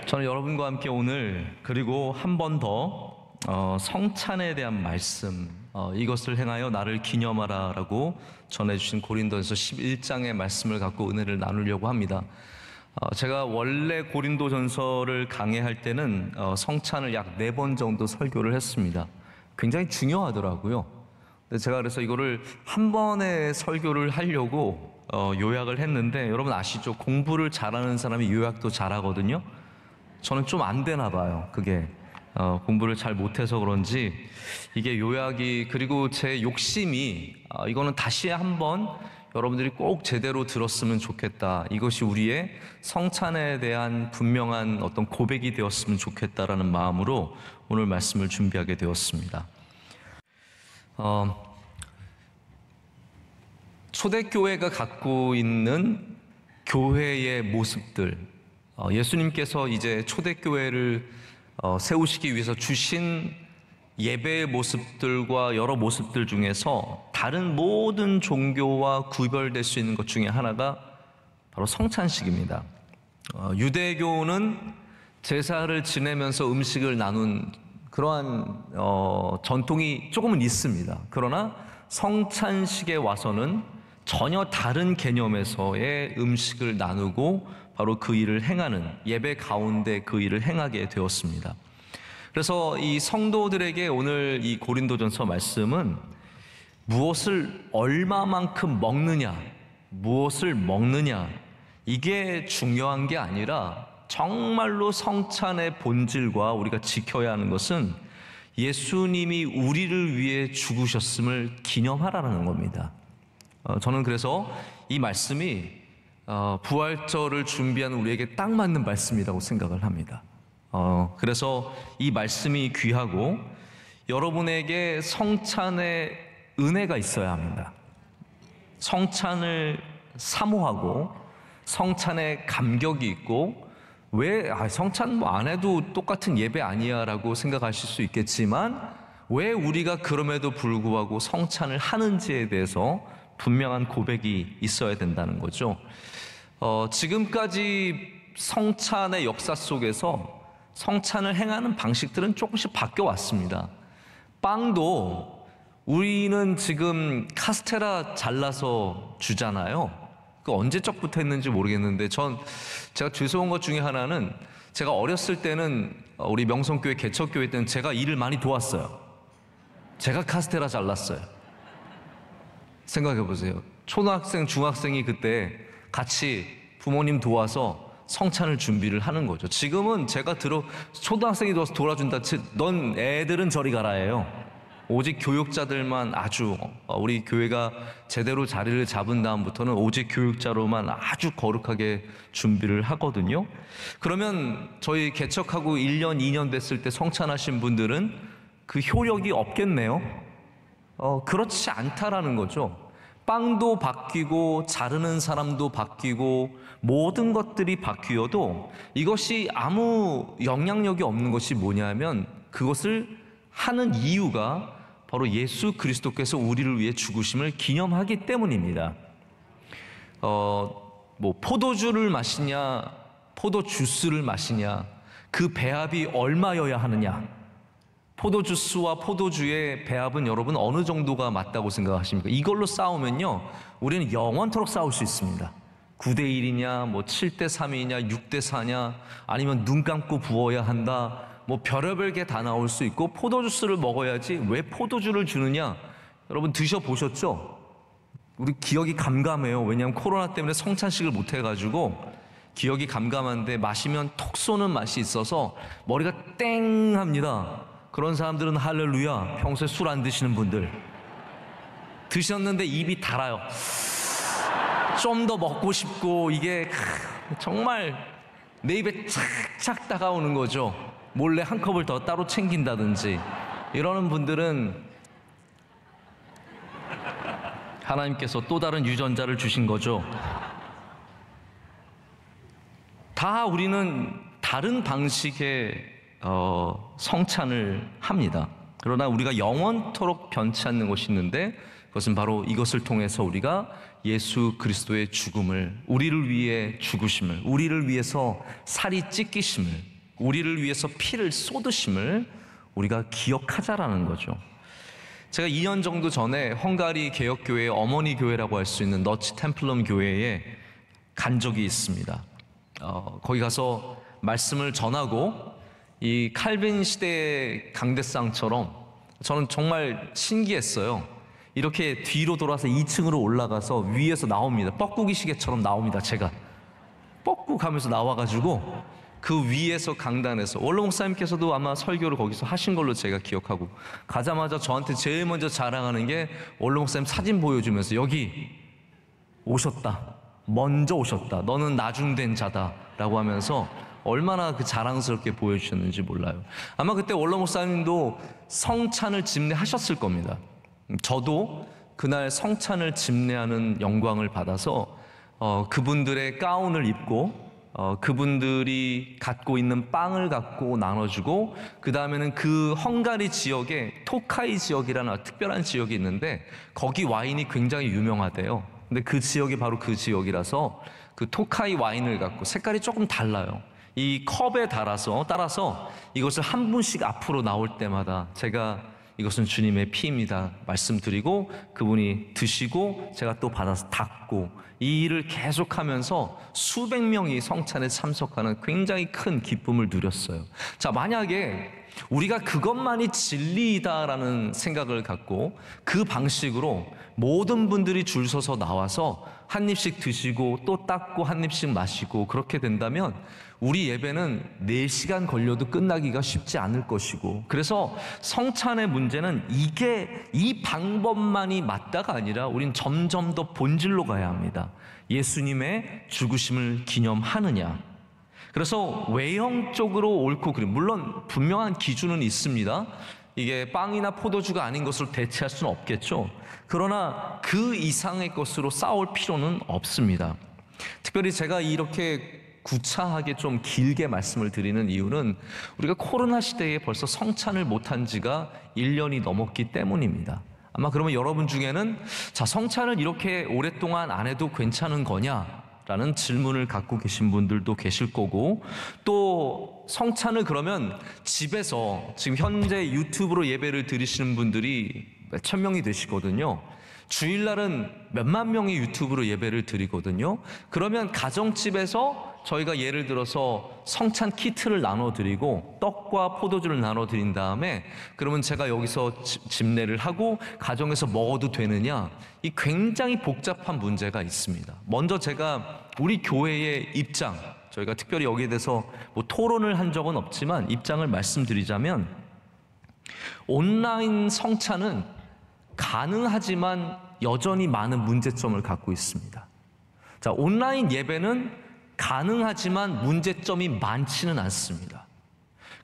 저는 여러분과 함께 오늘 그리고 한 번 더 성찬에 대한 말씀, 이것을 행하여 나를 기념하라 라고 전해주신 고린도전서 11장의 말씀을 갖고 은혜를 나누려고 합니다. 제가 원래 고린도전서를 강해할 때는 성찬을 약 4번 정도 설교를 했습니다. 굉장히 중요하더라고요. 근데 제가 그래서 이거를 한 번에 설교를 하려고 요약을 했는데, 여러분 아시죠? 공부를 잘하는 사람이 요약도 잘하거든요. 저는 좀 안 되나 봐요. 그게 공부를 잘 못해서 그런지 이게 요약이, 그리고 제 욕심이 이거는 다시 한번 여러분들이 꼭 제대로 들었으면 좋겠다, 이것이 우리의 성찬에 대한 분명한 어떤 고백이 되었으면 좋겠다라는 마음으로 오늘 말씀을 준비하게 되었습니다. 초대교회가 갖고 있는 교회의 모습들, 예수님께서 이제 초대교회를 세우시기 위해서 주신 예배의 모습들과 여러 모습들 중에서 다른 모든 종교와 구별될 수 있는 것 중에 하나가 바로 성찬식입니다. 유대교는 제사를 지내면서 음식을 나눈 그러한 전통이 조금은 있습니다. 그러나 성찬식에 와서는 전혀 다른 개념에서의 음식을 나누고 바로 그 일을 행하는, 예배 가운데 그 일을 행하게 되었습니다. 그래서 이 성도들에게 오늘 이 고린도전서 말씀은 무엇을 얼마만큼 먹느냐, 무엇을 먹느냐, 이게 중요한 게 아니라 정말로 성찬의 본질과 우리가 지켜야 하는 것은 예수님이 우리를 위해 죽으셨음을 기념하라는 겁니다. 저는 그래서 이 말씀이 부활절을 준비하는 우리에게 딱 맞는 말씀이라고 생각을 합니다. 그래서 이 말씀이 귀하고 여러분에게 성찬의 은혜가 있어야 합니다. 성찬을 사모하고 성찬의 감격이 있고, 왜 성찬 뭐 안 해도 똑같은 예배 아니야 라고 생각하실 수 있겠지만, 왜 우리가 그럼에도 불구하고 성찬을 하는지에 대해서 분명한 고백이 있어야 된다는 거죠. 지금까지 성찬의 역사 속에서 성찬을 행하는 방식들은 조금씩 바뀌어 왔습니다. 빵도 우리는 지금 카스테라 잘라서 주잖아요. 그 언제적부터 했는지 모르겠는데, 제가 죄송한 것 중에 하나는, 제가 어렸을 때는 우리 명성교회 개척교회 때는 제가 일을 많이 도왔어요. 제가 카스테라 잘랐어요. 생각해 보세요. 초등학생, 중학생이 그때 같이 부모님 도와서 성찬을 준비를 하는 거죠. 지금은 제가 초등학생이 도와서 돌아준다, 넌 애들은 저리 가라예요. 오직 교육자들만, 아주 우리 교회가 제대로 자리를 잡은 다음부터는 오직 교육자로만 아주 거룩하게 준비를 하거든요. 그러면 저희 개척하고 1년, 2년 됐을 때 성찬하신 분들은 그 효력이 없겠네요. 그렇지 않다라는 거죠. 빵도 바뀌고 자르는 사람도 바뀌고 모든 것들이 바뀌어도 이것이 아무 영향력이 없는 것이 뭐냐면, 그것을 하는 이유가 바로 예수 그리스도께서 우리를 위해 죽으심을 기념하기 때문입니다. 포도주를 마시냐 포도주스를 마시냐, 그 배합이 얼마여야 하느냐, 포도주스와 포도주의 배합은 여러분 어느 정도가 맞다고 생각하십니까? 이걸로 싸우면요, 우리는 영원토록 싸울 수 있습니다. 9대1이냐, 7대3이냐, 6대4냐, 아니면 눈 감고 부어야 한다, 별의별 게 다 나올 수 있고, 포도주스를 먹어야지 왜 포도주를 주느냐, 여러분 드셔보셨죠? 우리 기억이 감감해요. 왜냐하면 코로나 때문에 성찬식을 못 해가지고 기억이 감감한데, 마시면 톡 쏘는 맛이 있어서 머리가 땡 합니다. 그런 사람들은 할렐루야. 평소에 술 안 드시는 분들, 드셨는데 입이 달아요. 좀 더 먹고 싶고, 이게 정말 내 입에 착착 다가오는 거죠. 몰래 한 컵을 더 따로 챙긴다든지 이러는 분들은 하나님께서 또 다른 유전자를 주신 거죠. 다 우리는 다른 방식의 성찬을 합니다. 그러나 우리가 영원토록 변치 않는 것이 있는데, 그것은 바로 이것을 통해서 우리가 예수 그리스도의 죽음을, 우리를 위해 죽으심을, 우리를 위해서 살이 찢기심을, 우리를 위해서 피를 쏟으심을 우리가 기억하자라는 거죠. 제가 2년 정도 전에 헝가리 개혁교회 어머니 교회라고 할 수 있는 너치 템플럼 교회에 간 적이 있습니다. 거기 가서 말씀을 전하고 이 칼빈 시대의 강대상처럼 저는 정말 신기했어요. 이렇게 뒤로 돌아서 2층으로 올라가서 위에서 나옵니다. 뻐꾸기 시계처럼 나옵니다. 제가 뻐꾸 가면서 나와가지고 그 위에서 강단에서 원로 목사님께서도 아마 설교를 거기서 하신 걸로 제가 기억하고, 가자마자 저한테 제일 먼저 자랑하는 게 원로 목사님 사진 보여주면서 여기 오셨다, 먼저 오셨다, 너는 나중된 자다 라고 하면서 얼마나 그 자랑스럽게 보여주셨는지 몰라요. 아마 그때 원로 목사님도 성찬을 집례하셨을 겁니다. 저도 그날 성찬을 집례하는 영광을 받아서 그분들의 가운을 입고 그분들이 갖고 있는 빵을 갖고 나눠주고, 그 다음에는 그 헝가리 지역에 토카이 지역이라는 특별한 지역이 있는데 거기 와인이 굉장히 유명하대요. 근데 그 지역이 바로 그 지역이라서 그 토카이 와인을 갖고, 색깔이 조금 달라요. 이 컵에 따라서 이것을 한 분씩 앞으로 나올 때마다 제가 이것은 주님의 피입니다 말씀드리고, 그분이 드시고 제가 또 받아서 닦고, 이 일을 계속하면서 수백 명이 성찬에 참석하는 굉장히 큰 기쁨을 누렸어요. 자, 만약에 우리가 그것만이 진리이다라는 생각을 갖고 그 방식으로 모든 분들이 줄 서서 나와서 한 입씩 드시고 또 닦고 한 입씩 마시고 그렇게 된다면 우리 예배는 4시간 걸려도 끝나기가 쉽지 않을 것이고, 그래서 성찬의 문제는 이 방법만이 맞다가 아니라 우린 점점 더 본질로 가야 합니다. 예수님의 죽으심을 기념하느냐. 그래서 외형적으로 옳고 그름, 물론 분명한 기준은 있습니다. 이게 빵이나 포도주가 아닌 것으로 대체할 수는 없겠죠. 그러나 그 이상의 것으로 싸울 필요는 없습니다. 특별히 제가 이렇게 구차하게 좀 길게 말씀을 드리는 이유는 우리가 코로나 시대에 벌써 성찬을 못한 지가 1년이 넘었기 때문입니다. 아마 그러면 여러분 중에는 자, 성찬을 이렇게 오랫동안 안 해도 괜찮은 거냐? 라는 질문을 갖고 계신 분들도 계실 거고, 또 성찬을 그러면 집에서 지금 현재 유튜브로 예배를 드리시는 분들이 몇천 명이 되시거든요. 주일날은 몇만 명이 유튜브로 예배를 드리거든요. 그러면 가정집에서 저희가 예를 들어서 성찬 키트를 나눠드리고 떡과 포도주를 나눠드린 다음에 그러면 제가 여기서 집례를 하고 가정에서 먹어도 되느냐, 이 굉장히 복잡한 문제가 있습니다. 먼저 제가 우리 교회의 입장, 저희가 특별히 여기에 대해서 뭐 토론을 한 적은 없지만 입장을 말씀드리자면, 온라인 성찬은 가능하지만 여전히 많은 문제점을 갖고 있습니다. 자, 온라인 예배는 가능하지만 문제점이 많지는 않습니다.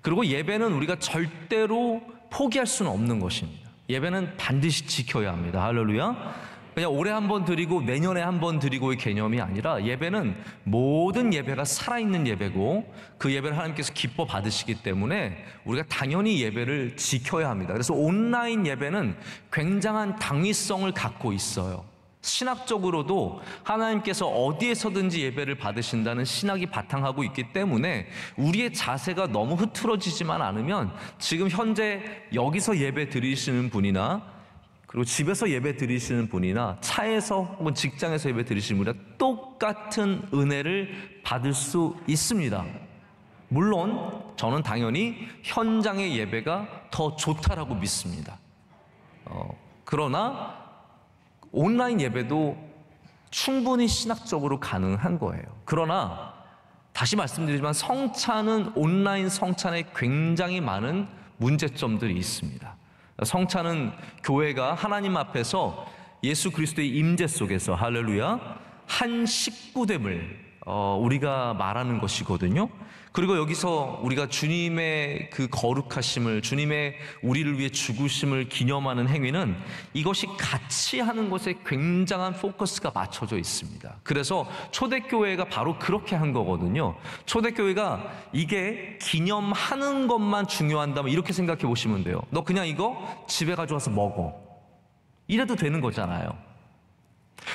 그리고 예배는 우리가 절대로 포기할 수는 없는 것입니다. 예배는 반드시 지켜야 합니다. 할렐루야. 그냥 올해 한 번 드리고 내년에 한 번 드리고의 개념이 아니라, 예배는 모든 예배가 살아있는 예배고 그 예배를 하나님께서 기뻐 받으시기 때문에 우리가 당연히 예배를 지켜야 합니다. 그래서 온라인 예배는 굉장한 당위성을 갖고 있어요. 신학적으로도 하나님께서 어디에서든지 예배를 받으신다는 신학이 바탕하고 있기 때문에 우리의 자세가 너무 흐트러지지만 않으면 지금 현재 여기서 예배 드리시는 분이나 그리고 집에서 예배 드리시는 분이나 차에서 혹은 직장에서 예배 드리시는 분이나 똑같은 은혜를 받을 수 있습니다. 물론 저는 당연히 현장의 예배가 더 좋다라고 믿습니다. 그러나 온라인 예배도 충분히 신학적으로 가능한 거예요. 그러나 다시 말씀드리지만 성찬은, 온라인 성찬에 굉장히 많은 문제점들이 있습니다. 성찬은 교회가 하나님 앞에서 예수 그리스도의 임재 속에서, 할렐루야, 한 식구됨을 우리가 말하는 것이거든요. 그리고 여기서 우리가 주님의 그 거룩하심을, 주님의 우리를 위해 죽으심을 기념하는 행위는 이것이 같이 하는 것에 굉장한 포커스가 맞춰져 있습니다. 그래서 초대교회가 바로 그렇게 한 거거든요. 초대교회가 이게 기념하는 것만 중요한다면 이렇게 생각해 보시면 돼요. 너 그냥 이거 집에 가져와서 먹어, 이래도 되는 거잖아요.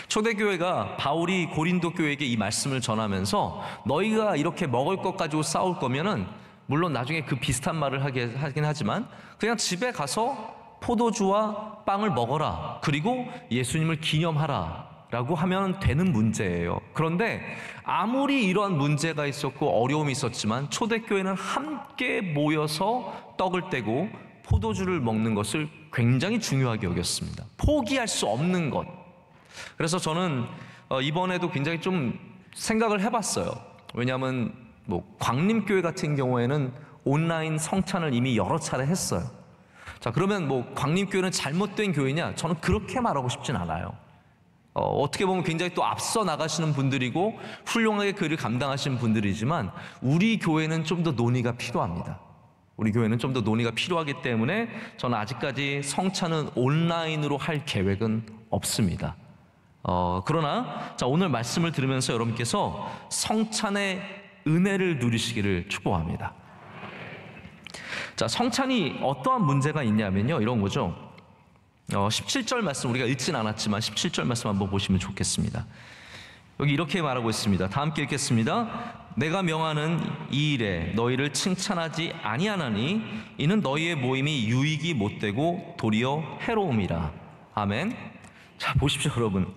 초대교회가 바울이 고린도 교회에게 이 말씀을 전하면서 너희가 이렇게 먹을 것 가지고 싸울 거면은 물론 나중에 그 비슷한 말을 하긴 하지만 그냥 집에 가서 포도주와 빵을 먹어라. 그리고 예수님을 기념하라. 라고 하면 되는 문제예요. 그런데 아무리 이러한 문제가 있었고 어려움이 있었지만 초대교회는 함께 모여서 떡을 떼고 포도주를 먹는 것을 굉장히 중요하게 여겼습니다. 포기할 수 없는 것. 그래서 저는 이번에도 굉장히 좀 생각을 해봤어요. 왜냐하면 광림교회 같은 경우에는 온라인 성찬을 이미 여러 차례 했어요. 자, 그러면 광림교회는 잘못된 교회냐? 저는 그렇게 말하고 싶진 않아요. 어떻게 보면 굉장히 또 앞서 나가시는 분들이고 훌륭하게 그 일을 감당하시는 분들이지만 우리 교회는 좀 더 논의가 필요합니다. 우리 교회는 좀 더 논의가 필요하기 때문에 저는 아직까지 성찬은 온라인으로 할 계획은 없습니다. 그러나 자, 오늘 말씀을 들으면서 여러분께서 성찬의 은혜를 누리시기를 축복합니다. 자, 성찬이 어떠한 문제가 있냐면요, 이런 거죠. 17절 말씀 우리가 읽진 않았지만 17절 말씀 한번 보시면 좋겠습니다. 여기 이렇게 말하고 있습니다. 다 함께 읽겠습니다. 내가 명하는 이 일에 너희를 칭찬하지 아니하나니 이는 너희의 모임이 유익이 못되고 도리어 해로움이라. 아멘. 자, 보십시오 여러분.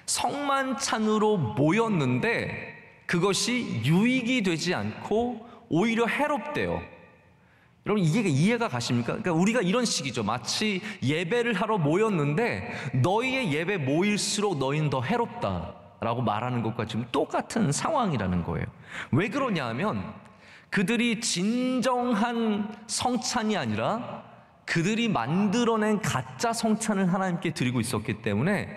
성만찬으로 모였는데 그것이 유익이 되지 않고 오히려 해롭대요. 여러분 이게 이해가 가십니까? 그러니까 우리가 이런 식이죠. 마치 예배를 하러 모였는데 너희의 예배 모일수록 너희는 더 해롭다라고 말하는 것과 지금 똑같은 상황이라는 거예요. 왜 그러냐 하면 그들이 진정한 성찬이 아니라 그들이 만들어낸 가짜 성찬을 하나님께 드리고 있었기 때문에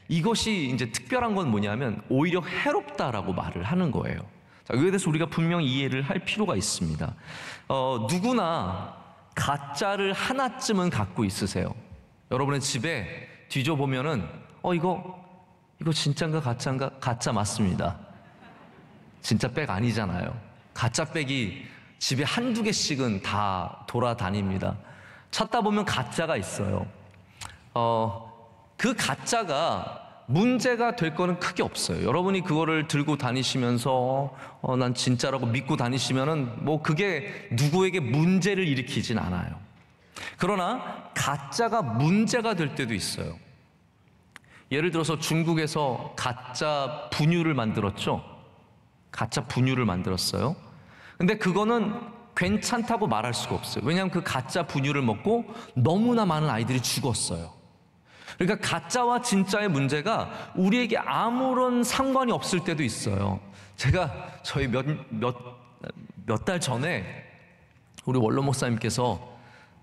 이것이 이제 특별한 건 뭐냐면 오히려 해롭다라고 말을 하는 거예요. 자, 이거에 대해서 우리가 분명히 이해를 할 필요가 있습니다. 누구나 가짜를 하나쯤은 갖고 있으세요. 여러분의 집에 뒤져보면은 이거 진짜인가 가짜인가? 가짜 맞습니다. 진짜 백 아니잖아요. 가짜 백이 집에 한두 개씩은 다 돌아다닙니다. 찾다 보면 가짜가 있어요. 그 가짜가 문제가 될 거는 크게 없어요. 여러분이 그거를 들고 다니시면서 난 진짜라고 믿고 다니시면은 그게 누구에게 문제를 일으키진 않아요. 그러나 가짜가 문제가 될 때도 있어요. 예를 들어서 중국에서 가짜 분유를 만들었죠. 가짜 분유를 만들었어요. 근데 그거는 괜찮다고 말할 수가 없어요. 왜냐하면 그 가짜 분유를 먹고 너무나 많은 아이들이 죽었어요. 그러니까 가짜와 진짜의 문제가 우리에게 아무런 상관이 없을 때도 있어요. 제가 저희 몇 달 전에 우리 원로 목사님께서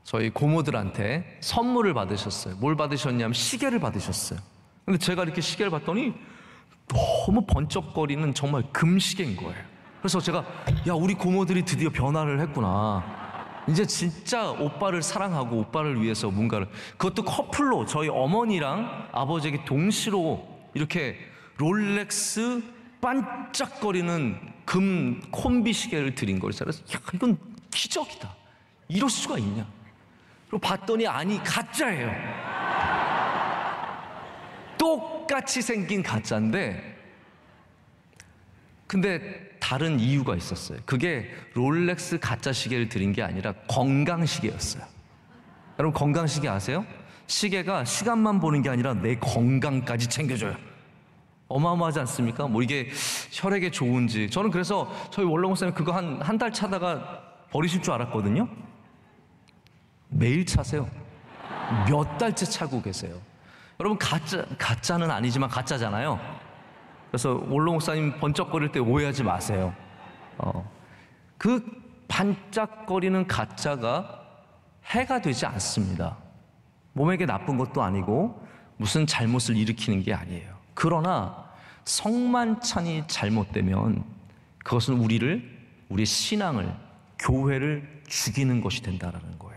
저희 고모들한테 선물을 받으셨어요. 뭘 받으셨냐면 시계를 받으셨어요. 근데 제가 이렇게 시계를 봤더니 너무 번쩍거리는 정말 금시계인 거예요. 그래서 제가 우리 고모들이 드디어 변화를 했구나. 이제 진짜 오빠를 사랑하고 오빠를 위해서 뭔가를, 그것도 커플로 저희 어머니랑 아버지에게 동시로 이렇게 롤렉스 반짝거리는 금 콤비 시계를 드린 거예요. 그래서 이건 기적이다. 이럴 수가 있냐. 그리고 봤더니 아니 가짜예요. 똑같이 생긴 가짜인데 근데 다른 이유가 있었어요. 그게 롤렉스 가짜 시계를 드린 게 아니라 건강시계였어요. 여러분 건강시계 아세요? 시계가 시간만 보는 게 아니라 내 건강까지 챙겨줘요. 어마어마하지 않습니까? 이게 혈액에 좋은지. 저는 그래서 저희 원로 목사님 그거 한 달 차다가 버리실 줄 알았거든요. 매일 차세요. 몇 달째 차고 계세요. 여러분 가짜는 아니지만 가짜잖아요. 그래서 원로 목사님 번쩍거릴 때 오해하지 마세요. 그 반짝거리는 가짜가 해가 되지 않습니다. 몸에게 나쁜 것도 아니고 무슨 잘못을 일으키는 게 아니에요. 그러나 성만찬이 잘못되면 그것은 우리의 신앙을, 교회를 죽이는 것이 된다는 거예요.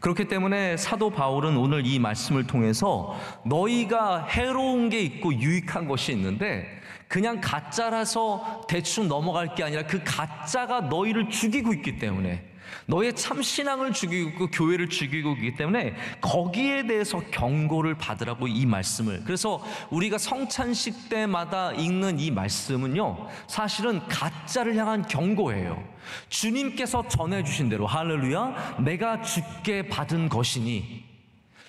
그렇기 때문에 사도 바울은 오늘 이 말씀을 통해서 너희가 해로운 게 있고 유익한 것이 있는데 그냥 가짜라서 대충 넘어갈 게 아니라 그 가짜가 너희를 죽이고 있기 때문에 너의 참 신앙을 죽이고 있고 교회를 죽이고 있기 때문에 거기에 대해서 경고를 받으라고 이 말씀을. 그래서 우리가 성찬식 때마다 읽는 이 말씀은요, 사실은 가짜를 향한 경고예요. 주님께서 전해주신 대로, 할렐루야, 내가 주께 받은 것이니,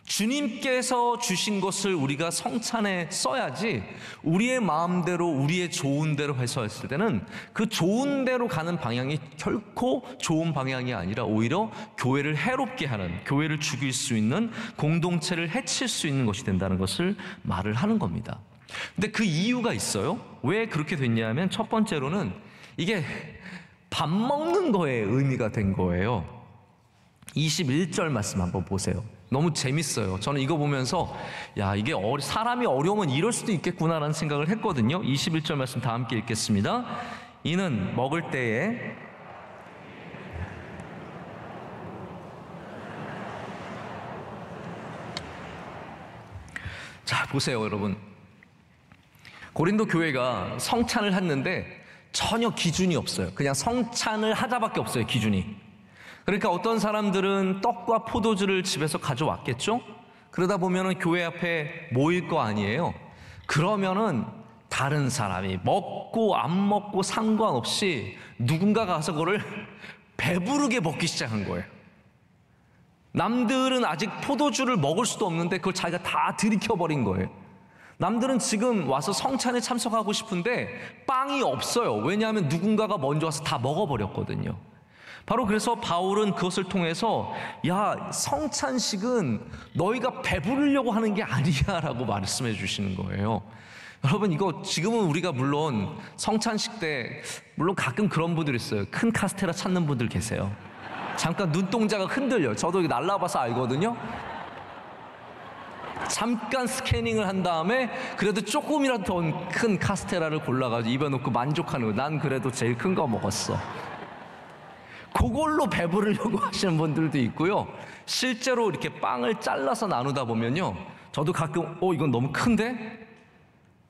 주님께서 주신 것을 우리가 성찬에 써야지, 우리의 마음대로 우리의 좋은 대로 해서 했을 때는 그 좋은 대로 가는 방향이 결코 좋은 방향이 아니라 오히려 교회를 해롭게 하는, 교회를 죽일 수 있는, 공동체를 해칠 수 있는 것이 된다는 것을 말을 하는 겁니다. 근데 그 이유가 있어요. 왜 그렇게 됐냐면, 첫 번째로는 이게 밥 먹는 거에 의미가 된 거예요. 21절 말씀 한번 보세요. 너무 재밌어요. 저는 이거 보면서 야, 이게 사람이 어려우면 이럴 수도 있겠구나라는 생각을 했거든요. 21절 말씀 다 함께 읽겠습니다. 이는 먹을 때에 자, 보세요, 여러분. 고린도 교회가 성찬을 했는데 전혀 기준이 없어요. 그냥 성찬을 하자밖에 없어요, 기준이. 그러니까 어떤 사람들은 떡과 포도주를 집에서 가져왔겠죠? 그러다 보면은 교회 앞에 모일 거 아니에요. 그러면은 다른 사람이 먹고 안 먹고 상관없이 누군가가 가서 그거를 배부르게 먹기 시작한 거예요. 남들은 아직 포도주를 먹을 수도 없는데 그걸 자기가 다 들이켜버린 거예요. 남들은 지금 와서 성찬에 참석하고 싶은데 빵이 없어요. 왜냐하면 누군가가 먼저 와서 다 먹어버렸거든요. 바로 그래서 바울은 그것을 통해서 야, 성찬식은 너희가 배부르려고 하는 게 아니야 라고 말씀해 주시는 거예요. 여러분, 이거 지금은 우리가 물론 성찬식 때 물론 가끔 그런 분들 있어요. 큰 카스테라 찾는 분들 계세요. 잠깐 눈동자가 흔들려요. 저도 날라봐서 알거든요. 잠깐 스캐닝을 한 다음에 그래도 조금이라도 더 큰 카스테라를 골라가지고 입에 넣고 만족하는 거예요. 난 그래도 제일 큰 거 먹었어. 그걸로 배부르려고 하시는 분들도 있고요. 실제로 이렇게 빵을 잘라서 나누다 보면요, 저도 가끔 이건 너무 큰데?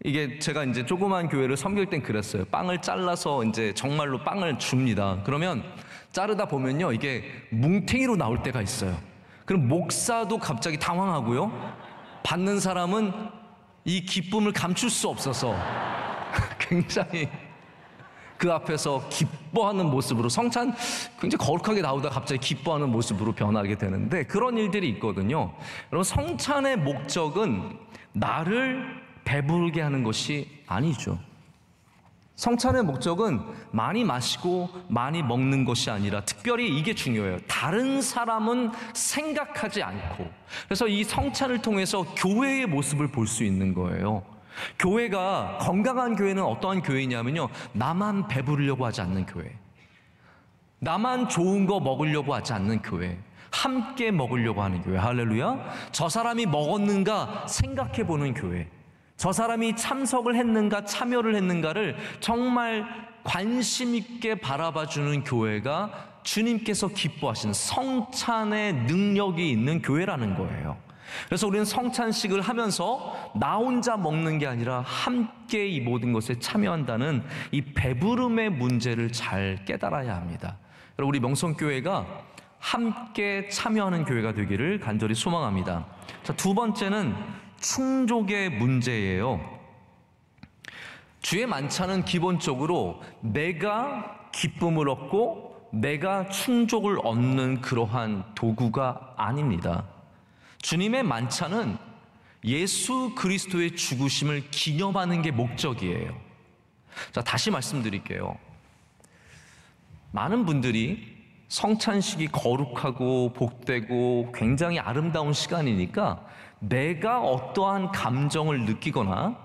이게 제가 이제 조그만 교회를 섬길 땐 그랬어요. 빵을 잘라서 이제 정말로 빵을 줍니다. 그러면 자르다 보면요, 이게 뭉탱이로 나올 때가 있어요. 그럼 목사도 갑자기 당황하고요, 받는 사람은 이 기쁨을 감출 수 없어서 굉장히 그 앞에서 기뻐하는 모습으로, 성찬 굉장히 거룩하게 나오다 갑자기 기뻐하는 모습으로 변하게 되는데, 그런 일들이 있거든요. 여러분, 성찬의 목적은 나를 배부르게 하는 것이 아니죠. 성찬의 목적은 많이 마시고 많이 먹는 것이 아니라 특별히 이게 중요해요. 다른 사람은 생각하지 않고. 그래서 이 성찬을 통해서 교회의 모습을 볼 수 있는 거예요. 교회가, 건강한 교회는 어떠한 교회냐면요, 나만 배부르려고 하지 않는 교회, 나만 좋은 거 먹으려고 하지 않는 교회, 함께 먹으려고 하는 교회. 할렐루야. 저 사람이 먹었는가 생각해 보는 교회, 저 사람이 참석을 했는가 참여를 했는가를 정말 관심 있게 바라봐주는 교회가 주님께서 기뻐하시는 성찬의 능력이 있는 교회라는 거예요. 그래서 우리는 성찬식을 하면서 나 혼자 먹는 게 아니라 함께 이 모든 것에 참여한다는 이 배부름의 문제를 잘 깨달아야 합니다. 여러분, 우리 명성교회가 함께 참여하는 교회가 되기를 간절히 소망합니다. 자, 두 번째는 충족의 문제예요. 주의 만찬은 기본적으로 내가 기쁨을 얻고 내가 충족을 얻는 그러한 도구가 아닙니다. 주님의 만찬은 예수 그리스도의 죽으심을 기념하는 게 목적이에요. 자, 다시 말씀드릴게요. 많은 분들이 성찬식이 거룩하고 복되고 굉장히 아름다운 시간이니까 내가 어떠한 감정을 느끼거나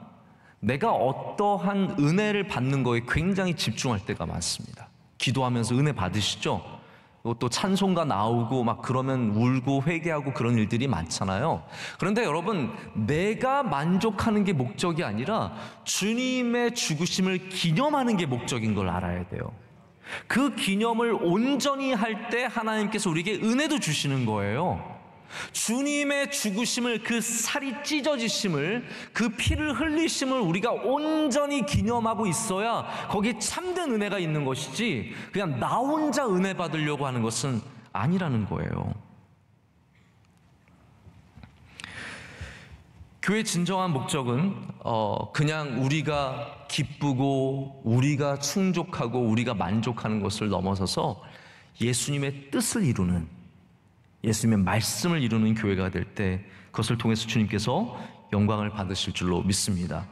내가 어떠한 은혜를 받는 거에 굉장히 집중할 때가 많습니다. 기도하면서 은혜 받으시죠? 또 찬송가 나오고 막 그러면 울고 회개하고 그런 일들이 많잖아요. 그런데 여러분, 내가 만족하는 게 목적이 아니라 주님의 죽으심을 기념하는 게 목적인 걸 알아야 돼요. 그 기념을 온전히 할 때 하나님께서 우리에게 은혜도 주시는 거예요. 주님의 죽으심을, 그 살이 찢어지심을, 그 피를 흘리심을 우리가 온전히 기념하고 있어야 거기에 참된 은혜가 있는 것이지, 그냥 나 혼자 은혜 받으려고 하는 것은 아니라는 거예요. 교회의 진정한 목적은 그냥 우리가 기쁘고 우리가 충족하고 우리가 만족하는 것을 넘어서서 예수님의 뜻을 이루는, 예수님의 말씀을 이루는 교회가 될 때 그것을 통해서 주님께서 영광을 받으실 줄로 믿습니다.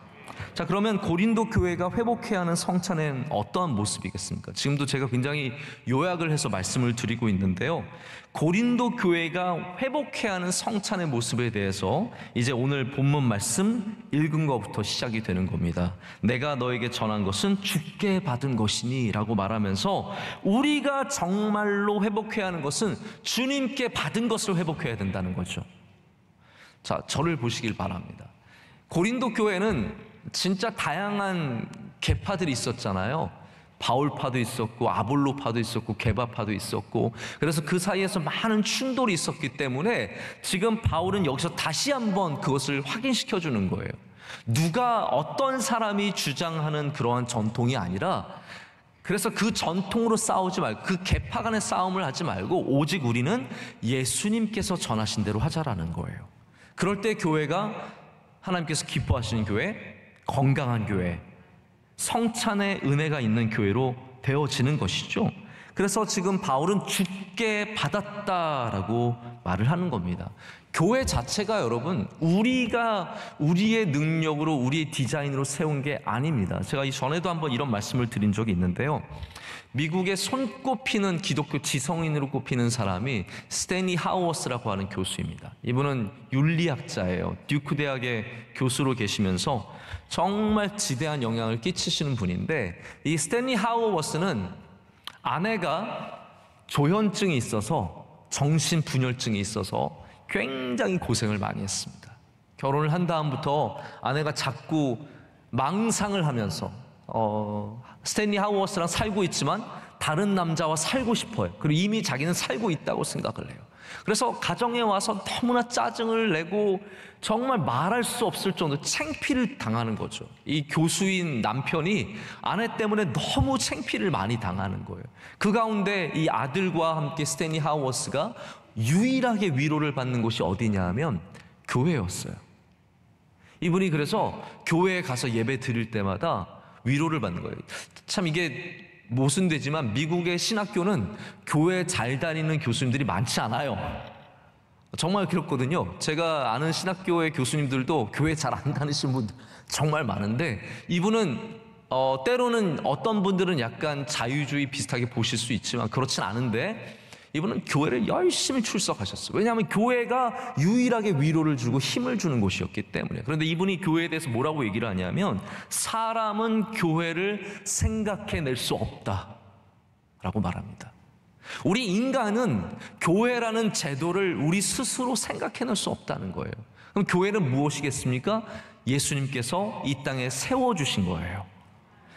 자, 그러면 고린도 교회가 회복해야 하는 성찬은 어떠한 모습이겠습니까? 지금도 제가 굉장히 요약을 해서 말씀을 드리고 있는데요, 고린도 교회가 회복해야 하는 성찬의 모습에 대해서 이제 오늘 본문 말씀 읽은 것부터 시작이 되는 겁니다. 내가 너에게 전한 것은 주께 받은 것이니 라고 말하면서 우리가 정말로 회복해야 하는 것은 주님께 받은 것을 회복해야 된다는 거죠. 자, 저를 보시길 바랍니다. 고린도 교회는 진짜 다양한 계파들이 있었잖아요. 바울파도 있었고 아볼로파도 있었고 게바파도 있었고, 그래서 그 사이에서 많은 충돌이 있었기 때문에 지금 바울은 여기서 다시 한번 그것을 확인시켜 주는 거예요. 누가 어떤 사람이 주장하는 그러한 전통이 아니라, 그래서 그 전통으로 싸우지 말고, 그 계파 간의 싸움을 하지 말고 오직 우리는 예수님께서 전하신 대로 하자라는 거예요. 그럴 때 교회가 하나님께서 기뻐하시는 교회, 건강한 교회, 성찬의 은혜가 있는 교회로 되어지는 것이죠. 그래서 지금 바울은 주께 받았다라고 말을 하는 겁니다. 교회 자체가 여러분 우리가 우리의 능력으로, 우리의 디자인으로 세운 게 아닙니다. 제가 이전에도 한번 이런 말씀을 드린 적이 있는데요, 미국의 손꼽히는 기독교 지성인으로 꼽히는 사람이 스탠리 하우어스라고 하는 교수입니다. 이분은 윤리학자예요. 듀크 대학의 교수로 계시면서 정말 지대한 영향을 끼치시는 분인데, 이 스탠리 하우어스는 아내가 조현증이 있어서, 정신분열증이 있어서 굉장히 고생을 많이 했습니다. 결혼을 한 다음부터 아내가 자꾸 망상을 하면서 스탠리 하우어스랑 살고 있지만 다른 남자와 살고 싶어요. 그리고 이미 자기는 살고 있다고 생각을 해요. 그래서 가정에 와서 너무나 짜증을 내고 정말 말할 수 없을 정도로 창피를 당하는 거죠. 이 교수인 남편이 아내 때문에 너무 창피를 많이 당하는 거예요. 그 가운데 이 아들과 함께 스탠리 하우어스가 유일하게 위로를 받는 곳이 어디냐 하면 교회였어요. 이분이 그래서 교회에 가서 예배 드릴 때마다 위로를 받는 거예요. 참 이게 모순되지만 미국의 신학교는 교회 잘 다니는 교수님들이 많지 않아요. 정말 그렇거든요. 제가 아는 신학교의 교수님들도 교회 잘 안 다니시는 분들 정말 많은데, 이분은 때로는 어떤 분들은 약간 자유주의 비슷하게 보실 수 있지만 그렇진 않은데, 이분은 교회를 열심히 출석하셨어요. 왜냐하면 교회가 유일하게 위로를 주고 힘을 주는 곳이었기 때문에. 그런데 이분이 교회에 대해서 뭐라고 얘기를 하냐면, 사람은 교회를 생각해낼 수 없다라고 말합니다. 우리 인간은 교회라는 제도를 우리 스스로 생각해낼 수 없다는 거예요. 그럼 교회는 무엇이겠습니까? 예수님께서 이 땅에 세워주신 거예요.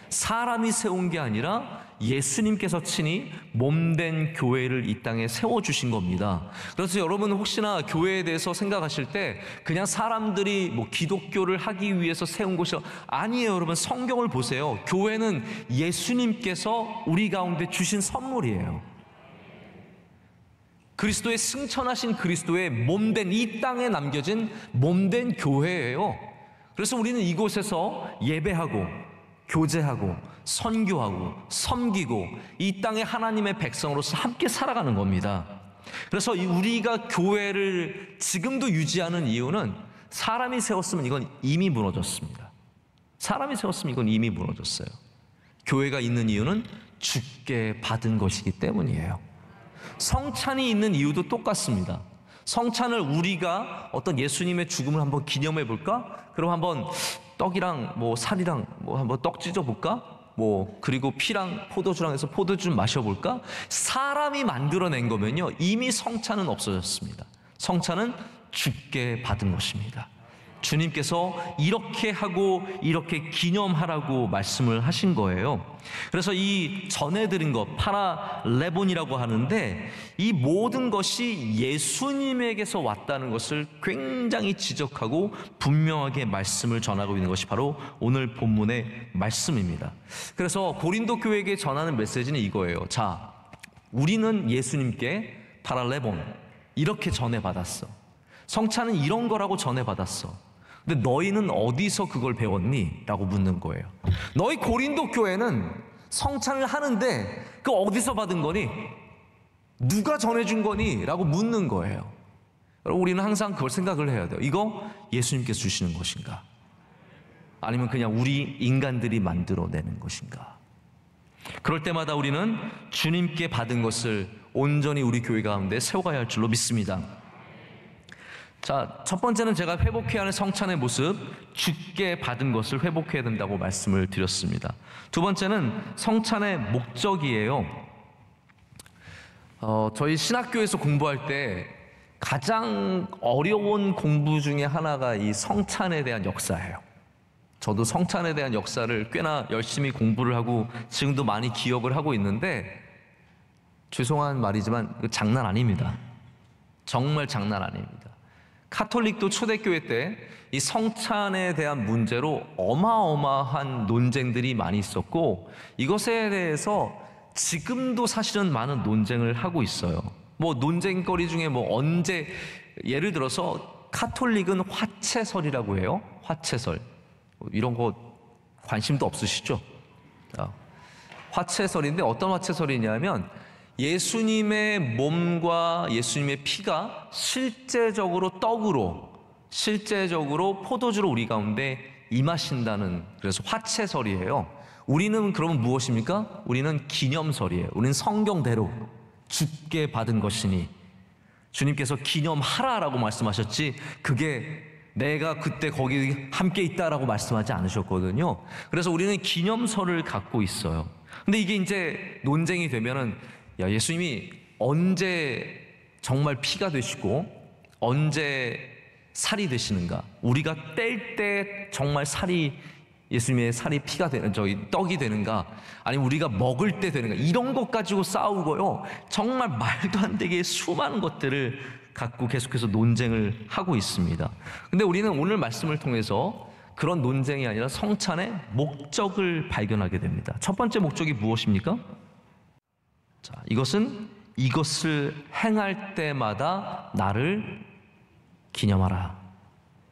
사람이 세운 게 아니라 예수님께서 친히 몸된 교회를 이 땅에 세워주신 겁니다. 그래서 여러분 혹시나 교회에 대해서 생각하실 때 그냥 사람들이 뭐 기독교를 하기 위해서 세운 것이 아니에요. 여러분 성경을 보세요. 교회는 예수님께서 우리 가운데 주신 선물이에요. 그리스도의 승천하신 그리스도의 몸된, 이 땅에 남겨진 몸된 교회예요. 그래서 우리는 이곳에서 예배하고 교제하고 선교하고 섬기고 이 땅에 하나님의 백성으로서 함께 살아가는 겁니다. 그래서 우리가 교회를 지금도 유지하는 이유는 사람이 세웠으면 이건 이미 무너졌습니다. 사람이 세웠으면 이건 이미 무너졌어요. 교회가 있는 이유는 주께 받은 것이기 때문이에요. 성찬이 있는 이유도 똑같습니다. 성찬을 우리가 어떤 예수님의 죽음을 한번 기념해 볼까? 그럼 한번 떡이랑 뭐 살이랑 뭐 한번 떡 찢어 볼까? 뭐 그리고 피랑 포도주랑 해서 포도주 좀 마셔볼까? 사람이 만들어낸 거면요 이미 성찬은 없어졌습니다. 성찬은 주께 받은 것입니다. 주님께서 이렇게 하고 이렇게 기념하라고 말씀을 하신 거예요. 그래서 이 전해드린 것 파라레본이라고 하는데, 이 모든 것이 예수님에게서 왔다는 것을 굉장히 지적하고 분명하게 말씀을 전하고 있는 것이 바로 오늘 본문의 말씀입니다. 그래서 고린도 교회에게 전하는 메시지는 이거예요. 자, 우리는 예수님께 파라레본 이렇게 전해받았어. 성찬은 이런 거라고 전해받았어. 근데 너희는 어디서 그걸 배웠니? 라고 묻는 거예요. 너희 고린도 교회는 성찬을 하는데 그 어디서 받은 거니? 누가 전해준 거니? 라고 묻는 거예요. 여러분, 우리는 항상 그걸 생각을 해야 돼요. 이거 예수님께서 주시는 것인가? 아니면 그냥 우리 인간들이 만들어내는 것인가? 그럴 때마다 우리는 주님께 받은 것을 온전히 우리 교회 가운데 세워가야 할 줄로 믿습니다. 자, 첫 번째는 제가 회복해야 하는 성찬의 모습, 주께 받은 것을 회복해야 된다고 말씀을 드렸습니다. 두 번째는 성찬의 목적이에요. 저희 신학교에서 공부할 때 가장 어려운 공부 중에 하나가 이 성찬에 대한 역사예요. 저도 성찬에 대한 역사를 꽤나 열심히 공부를 하고 지금도 많이 기억을 하고 있는데, 죄송한 말이지만 장난 아닙니다. 정말 장난 아닙니다. 카톨릭도 초대교회 때 이 성찬에 대한 문제로 어마어마한 논쟁들이 많이 있었고, 이것에 대해서 지금도 사실은 많은 논쟁을 하고 있어요. 뭐 논쟁거리 중에 뭐 언제, 예를 들어서 카톨릭은 화채설이라고 해요. 화채설. 이런 거 관심도 없으시죠? 화채설인데 어떤 화채설이냐면, 예수님의 몸과 예수님의 피가 실제적으로 떡으로, 실제적으로 포도주로 우리 가운데 임하신다는, 그래서 화채설이에요. 우리는 그러면 무엇입니까? 우리는 기념설이에요. 우리는 성경대로 주께 받은 것이니 주님께서 기념하라라고 말씀하셨지, 그게 내가 그때 거기 함께 있다라고 말씀하지 않으셨거든요. 그래서 우리는 기념설을 갖고 있어요. 근데 이게 이제 논쟁이 되면은, 야, 예수님이 언제 정말 피가 되시고 언제 살이 되시는가? 우리가 뗄 때 정말 살이, 예수님의 살이 피가 되는, 떡이 되는가? 아니면 우리가 먹을 때 되는가? 이런 것 가지고 싸우고요. 정말 말도 안 되게 수많은 것들을 갖고 계속해서 논쟁을 하고 있습니다. 근데 우리는 오늘 말씀을 통해서 그런 논쟁이 아니라 성찬의 목적을 발견하게 됩니다. 첫 번째 목적이 무엇입니까? 자, 이것을 행할 때마다 나를 기념하라.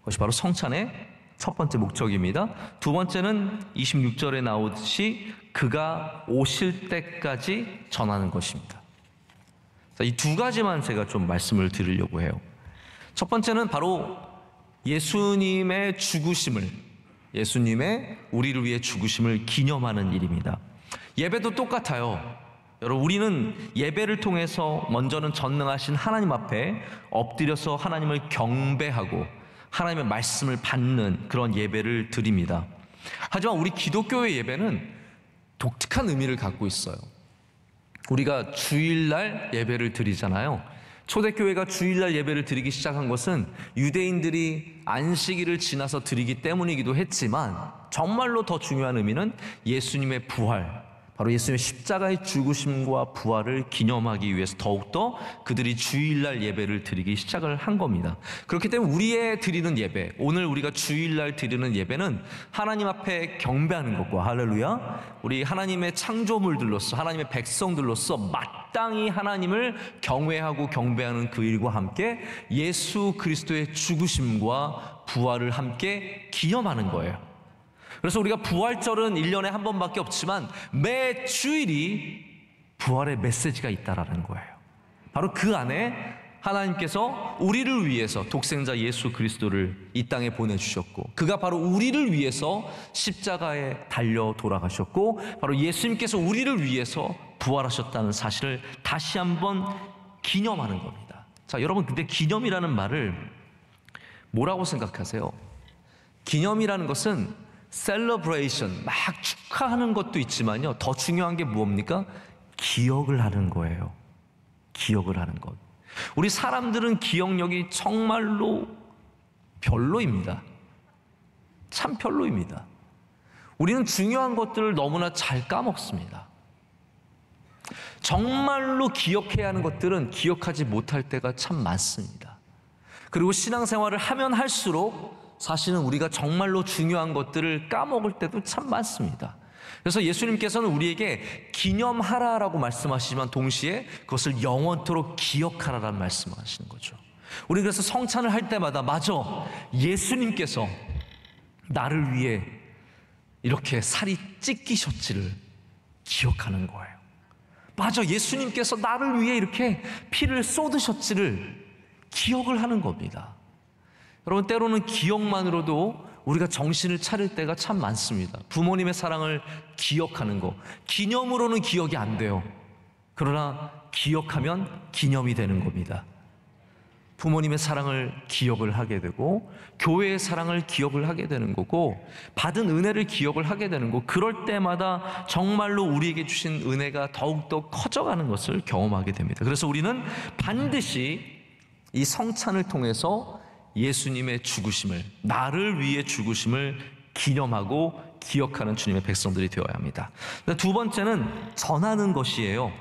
그것이 바로 성찬의 첫 번째 목적입니다. 두 번째는 26절에 나오듯이 그가 오실 때까지 전하는 것입니다. 자, 이 두 가지만 제가 좀 말씀을 드리려고 해요. 첫 번째는 바로 예수님의 죽으심을, 예수님의 우리를 위해 죽으심을 기념하는 일입니다. 예배도 똑같아요. 여러분, 우리는 예배를 통해서 먼저는 전능하신 하나님 앞에 엎드려서 하나님을 경배하고 하나님의 말씀을 받는 그런 예배를 드립니다. 하지만 우리 기독교의 예배는 독특한 의미를 갖고 있어요. 우리가 주일날 예배를 드리잖아요. 초대교회가 주일날 예배를 드리기 시작한 것은 유대인들이 안식일을 지나서 드리기 때문이기도 했지만, 정말로 더 중요한 의미는 예수님의 부활, 바로 예수님의 십자가의 죽으심과 부활을 기념하기 위해서 더욱더 그들이 주일날 예배를 드리기 시작을 한 겁니다. 그렇기 때문에 우리의 드리는 예배, 오늘 우리가 주일날 드리는 예배는 하나님 앞에 경배하는 것과, 할렐루야, 우리 하나님의 창조물들로서, 하나님의 백성들로서 마땅히 하나님을 경외하고 경배하는 그 일과 함께 예수 그리스도의 죽으심과 부활을 함께 기념하는 거예요. 그래서 우리가 부활절은 1년에 한 번밖에 없지만 매 주일이 부활의 메시지가 있다라는 거예요. 바로 그 안에 하나님께서 우리를 위해서 독생자 예수 그리스도를 이 땅에 보내주셨고, 그가 바로 우리를 위해서 십자가에 달려 돌아가셨고, 바로 예수님께서 우리를 위해서 부활하셨다는 사실을 다시 한번 기념하는 겁니다. 자, 여러분, 근데 기념이라는 말을 뭐라고 생각하세요? 기념이라는 것은 셀러브레이션, 막 축하하는 것도 있지만요, 더 중요한 게 무엇입니까? 기억을 하는 거예요. 기억을 하는 것. 우리 사람들은 기억력이 정말로 별로입니다. 참 별로입니다. 우리는 중요한 것들을 너무나 잘 까먹습니다. 정말로 기억해야 하는 것들은 기억하지 못할 때가 참 많습니다. 그리고 신앙생활을 하면 할수록 사실은 우리가 정말로 중요한 것들을 까먹을 때도 참 많습니다. 그래서 예수님께서는 우리에게 기념하라라고 말씀하시지만 동시에 그것을 영원토록 기억하라라는 말씀을 하시는 거죠. 우리 그래서 성찬을 할 때마다 맞아, 예수님께서 나를 위해 이렇게 살이 찢기셨지를 기억하는 거예요. 맞아, 예수님께서 나를 위해 이렇게 피를 쏟으셨지를 기억을 하는 겁니다. 여러분, 때로는 기억만으로도 우리가 정신을 차릴 때가 참 많습니다. 부모님의 사랑을 기억하는 거, 기념으로는 기억이 안 돼요. 그러나 기억하면 기념이 되는 겁니다. 부모님의 사랑을 기억을 하게 되고, 교회의 사랑을 기억을 하게 되는 거고, 받은 은혜를 기억을 하게 되는 거고, 그럴 때마다 정말로 우리에게 주신 은혜가 더욱더 커져가는 것을 경험하게 됩니다. 그래서 우리는 반드시 이 성찬을 통해서 예수님의 죽으심을, 나를 위해 죽으심을 기념하고 기억하는 주님의 백성들이 되어야 합니다. 두 번째는 전하는 것이에요.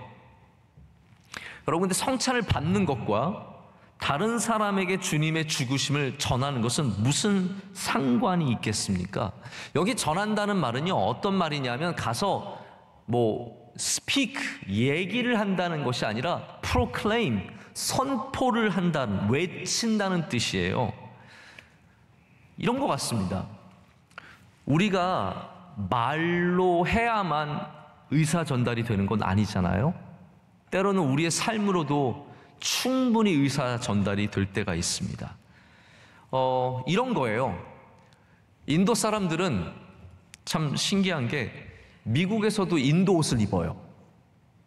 여러분, 근데 성찬을 받는 것과 다른 사람에게 주님의 죽으심을 전하는 것은 무슨 상관이 있겠습니까? 여기 전한다는 말은요, 어떤 말이냐면 가서 speak, 얘기를 한다는 것이 아니라 proclaim, 선포를 한다는, 외친다는 뜻이에요. 이런 것 같습니다. 우리가 말로 해야만 의사 전달이 되는 건 아니잖아요. 때로는 우리의 삶으로도 충분히 의사 전달이 될 때가 있습니다. 이런 거예요. 인도 사람들은 참 신기한 게 미국에서도 인도 옷을 입어요.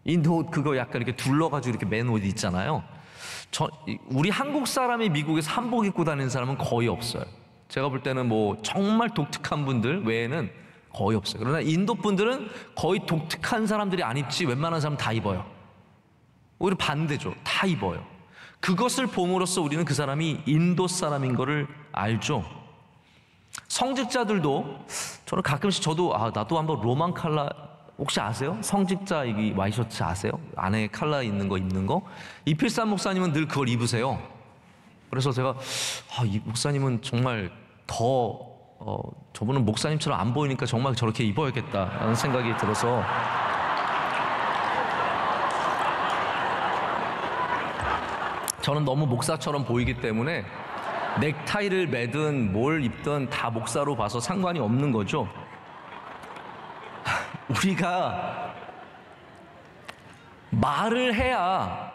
인도 옷 그거 약간 이렇게 둘러가지고 이렇게 맨 옷 있잖아요. 우리 한국 사람이 미국에서 한복 입고 다니는 사람은 거의 없어요. 제가 볼 때는 정말 독특한 분들 외에는 거의 없어요. 그러나 인도 분들은 거의 독특한 사람들이 안 입지 웬만한 사람 다 입어요. 오히려 반대죠. 다 입어요. 그것을 봄으로써 우리는 그 사람이 인도 사람인 거를 알죠. 성직자들도 저는 가끔씩 나도 한번 로만 칼라 혹시 아세요? 성직자 이 와이셔츠 아세요? 안에 칼라 있는 거 입는 거? 이필삼 목사님은 늘 그걸 입으세요. 그래서 제가 이 목사님은 정말 저분은 목사님처럼 안 보이니까 정말 저렇게 입어야겠다라는 생각이 들어서 저는 너무 목사처럼 보이기 때문에 넥타이를 매든 뭘 입든 다 목사로 봐서 상관이 없는 거죠. 우리가 말을 해야,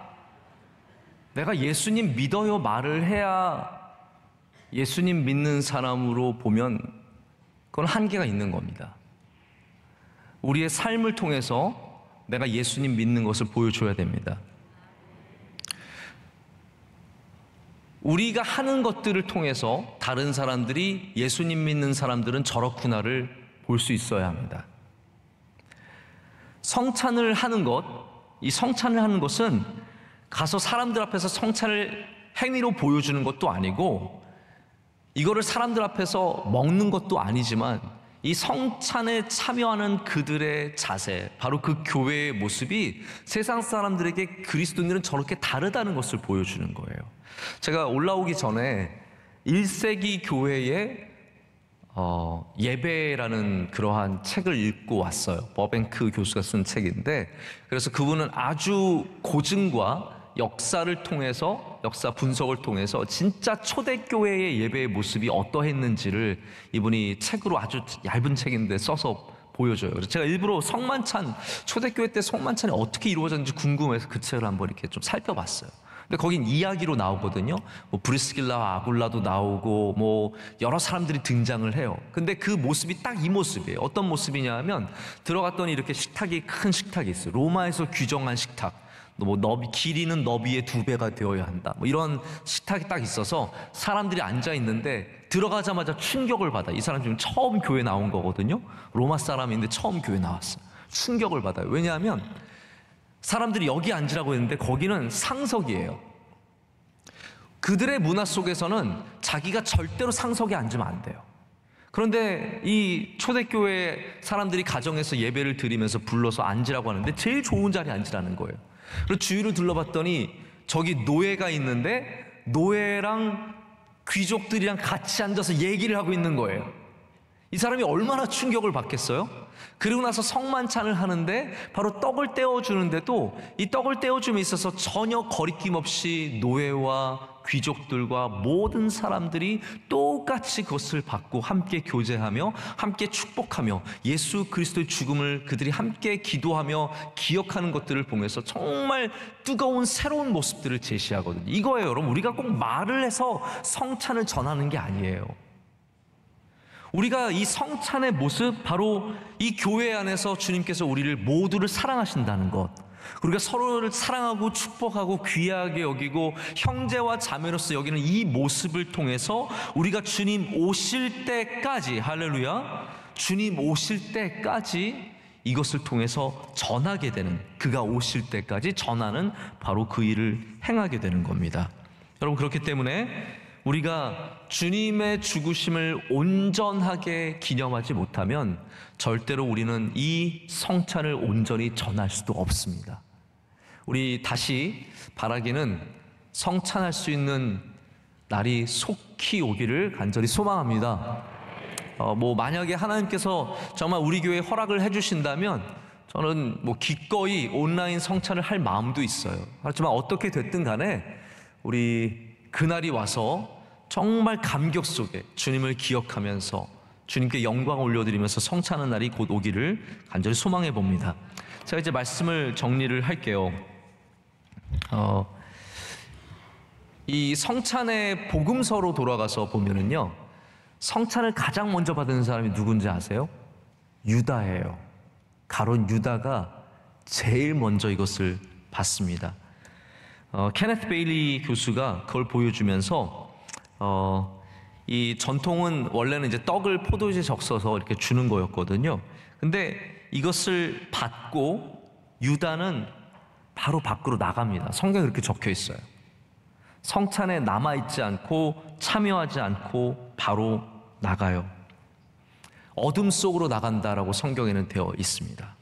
내가 예수님 믿어요 말을 해야 예수님 믿는 사람으로 보면 그건 한계가 있는 겁니다. 우리의 삶을 통해서 내가 예수님 믿는 것을 보여줘야 됩니다. 우리가 하는 것들을 통해서 다른 사람들이 예수님 믿는 사람들은 저렇구나를 볼 수 있어야 합니다. 성찬을 하는 것, 이 성찬을 하는 것은 가서 사람들 앞에서 성찬을 행위로 보여주는 것도 아니고 이거를 사람들 앞에서 먹는 것도 아니지만 이 성찬에 참여하는 그들의 자세, 바로 그 교회의 모습이 세상 사람들에게 그리스도인들은 저렇게 다르다는 것을 보여주는 거예요. 제가 올라오기 전에 1세기 교회의 예배라는 그러한 책을 읽고 왔어요. 버뱅크 교수가 쓴 책인데, 그래서 그분은 아주 고증과 역사를 통해서, 역사 분석을 통해서 진짜 초대교회의 예배의 모습이 어떠했는지를 이분이 책으로, 아주 얇은 책인데 써서 보여줘요. 그래서 제가 일부러 성만찬, 초대교회 때 성만찬이 어떻게 이루어졌는지 궁금해서 그 책을 한번 이렇게 좀 살펴봤어요. 근데 거긴 이야기로 나오거든요. 브리스길라와 아굴라도 나오고 여러 사람들이 등장을 해요. 근데 그 모습이 딱 이 모습이에요. 어떤 모습이냐 하면 들어갔더니 이렇게 식탁이, 큰 식탁이 있어요. 로마에서 규정한 식탁. 길이는 너비의 2배가 되어야 한다. 이런 식탁이 딱 있어서 사람들이 앉아 있는데 들어가자마자 충격을 받아. 이 사람 지금 처음 교회 나온 거거든요. 로마 사람인데 처음 교회 나왔어요. 충격을 받아요. 왜냐하면 사람들이 여기 앉으라고 했는데 거기는 상석이에요. 그들의 문화 속에서는 자기가 절대로 상석에 앉으면 안 돼요. 그런데 이 초대교회 사람들이 가정에서 예배를 드리면서 불러서 앉으라고 하는데 제일 좋은 자리에 앉으라는 거예요. 그리고 주위를 둘러봤더니 저기 노예가 있는데 노예랑 귀족들이랑 같이 앉아서 얘기를 하고 있는 거예요. 이 사람이 얼마나 충격을 받겠어요? 그리고 나서 성만찬을 하는데 바로 떡을 떼어주는데도 이 떡을 떼어줌에 있어서 전혀 거리낌 없이 노예와 귀족들과 모든 사람들이 똑같이 그것을 받고 함께 교제하며 함께 축복하며 예수 그리스도의 죽음을 그들이 함께 기도하며 기억하는 것들을 보면서 정말 뜨거운 새로운 모습들을 제시하거든요. 이거예요, 여러분. 우리가 꼭 말을 해서 성찬을 전하는 게 아니에요. 우리가 이 성찬의 모습, 바로 이 교회 안에서 주님께서 우리를 모두를 사랑하신다는 것, 우리가 서로를 사랑하고 축복하고 귀하게 여기고 형제와 자매로서 여기는 이 모습을 통해서 우리가 주님 오실 때까지, 할렐루야, 주님 오실 때까지 이것을 통해서 전하게 되는, 그가 오실 때까지 전하는 바로 그 일을 행하게 되는 겁니다. 여러분, 그렇기 때문에 우리가 주님의 죽으심을 온전하게 기념하지 못하면 절대로 우리는 이 성찬을 온전히 전할 수도 없습니다. 우리 다시 바라기는 성찬할 수 있는 날이 속히 오기를 간절히 소망합니다. 만약에 하나님께서 정말 우리 교회에 허락을 해주신다면 저는 기꺼이 온라인 성찬을 할 마음도 있어요. 하지만 어떻게 됐든 간에 우리 그날이 와서 정말 감격 속에 주님을 기억하면서 주님께 영광 올려드리면서 성찬하는 날이 곧 오기를 간절히 소망해 봅니다. 제가 이제 말씀을 정리를 할게요. 이 성찬의 복음서로 돌아가서 보면은요, 성찬을 가장 먼저 받은 사람이 누군지 아세요? 유다예요. 가론 유다가 제일 먼저 이것을 받습니다. 케네스 베일리 교수가 그걸 보여주면서 이 전통은 원래는 이제 떡을 포도주에 적셔서 이렇게 주는 거였거든요. 근데 이것을 받고 유다는 바로 밖으로 나갑니다. 성경에 그렇게 적혀 있어요. 성찬에 남아있지 않고 참여하지 않고 바로 나가요. 어둠 속으로 나간다라고 성경에는 되어 있습니다.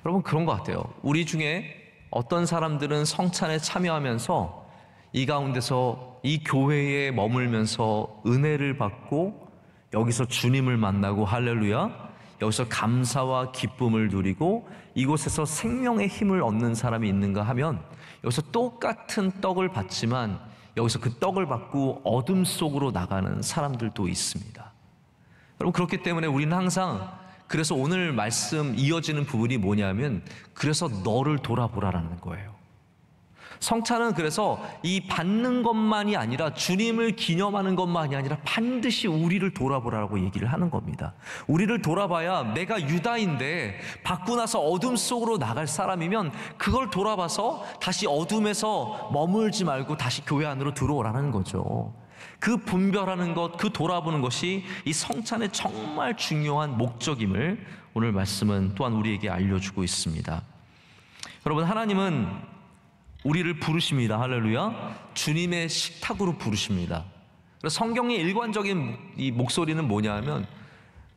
여러분, 그런 것 같아요. 우리 중에 어떤 사람들은 성찬에 참여하면서 이 가운데서 이 교회에 머물면서 은혜를 받고 여기서 주님을 만나고, 할렐루야, 여기서 감사와 기쁨을 누리고 이곳에서 생명의 힘을 얻는 사람이 있는가 하면 여기서 똑같은 떡을 받지만 여기서 그 떡을 받고 어둠 속으로 나가는 사람들도 있습니다. 여러분, 그렇기 때문에 우리는 항상, 그래서 오늘 말씀 이어지는 부분이 뭐냐면 그래서 너를 돌아보라라는 거예요. 성찬은 그래서 이 받는 것만이 아니라 주님을 기념하는 것만이 아니라 반드시 우리를 돌아보라고 얘기를 하는 겁니다. 우리를 돌아봐야, 내가 유다인데 받고 나서 어둠 속으로 나갈 사람이면 그걸 돌아봐서 다시 어둠에서 머물지 말고 다시 교회 안으로 들어오라는 거죠. 그 분별하는 것, 그 돌아보는 것이 이 성찬의 정말 중요한 목적임을 오늘 말씀은 또한 우리에게 알려주고 있습니다. 여러분, 하나님은 우리를 부르십니다. 할렐루야. 주님의 식탁으로 부르십니다. 그래서 성경의 일관적인 이 목소리는 뭐냐 하면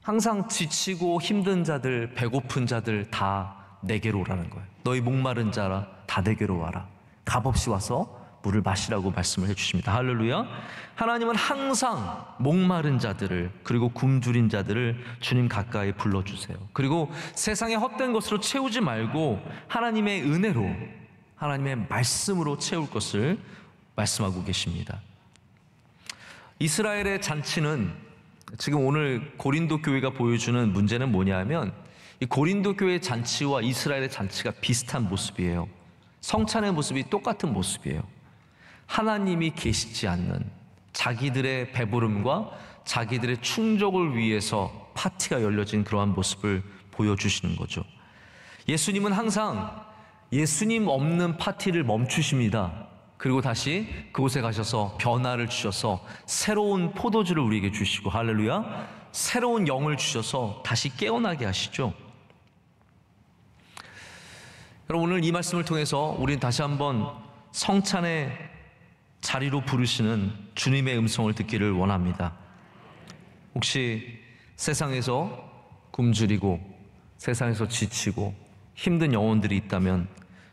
항상 지치고 힘든 자들, 배고픈 자들 다 내게로 오라는 거예요. 너희 목마른 자라 다 내게로 와라. 값없이 와서 물을 마시라고 말씀을 해주십니다. 할렐루야. 하나님은 항상 목마른 자들을, 그리고 굶주린 자들을 주님 가까이 불러주세요. 그리고 세상의 헛된 것으로 채우지 말고 하나님의 은혜로, 하나님의 말씀으로 채울 것을 말씀하고 계십니다. 이스라엘의 잔치는, 지금 오늘 고린도 교회가 보여주는 문제는 뭐냐 하면 이 고린도 교회의 잔치와 이스라엘의 잔치가 비슷한 모습이에요. 성찬의 모습이 똑같은 모습이에요. 하나님이 계시지 않는, 자기들의 배부름과 자기들의 충족을 위해서 파티가 열려진 그러한 모습을 보여주시는 거죠. 예수님은 항상 예수님 없는 파티를 멈추십니다. 그리고 다시 그곳에 가셔서 변화를 주셔서 새로운 포도주를 우리에게 주시고, 할렐루야, 새로운 영을 주셔서 다시 깨어나게 하시죠. 여러분, 오늘 이 말씀을 통해서 우리는 다시 한번 성찬의 자리로 부르시는 주님의 음성을 듣기를 원합니다. 혹시 세상에서 굶주리고 세상에서 지치고 힘든 영혼들이 있다면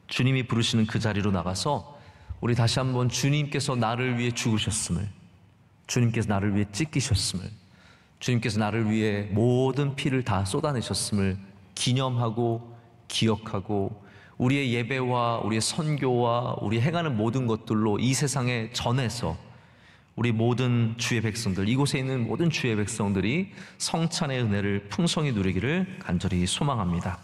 주님이 부르시는 그 자리로 나가서 우리 다시 한번 주님께서 나를 위해 죽으셨음을, 주님께서 나를 위해 찢기셨음을, 주님께서 나를 위해 모든 피를 다 쏟아내셨음을 기념하고 기억하고 우리의 예배와 우리의 선교와 우리 행하는 모든 것들로 이 세상에 전해서 우리 모든 주의 백성들, 이곳에 있는 모든 주의 백성들이 성찬의 은혜를 풍성히 누리기를 간절히 소망합니다.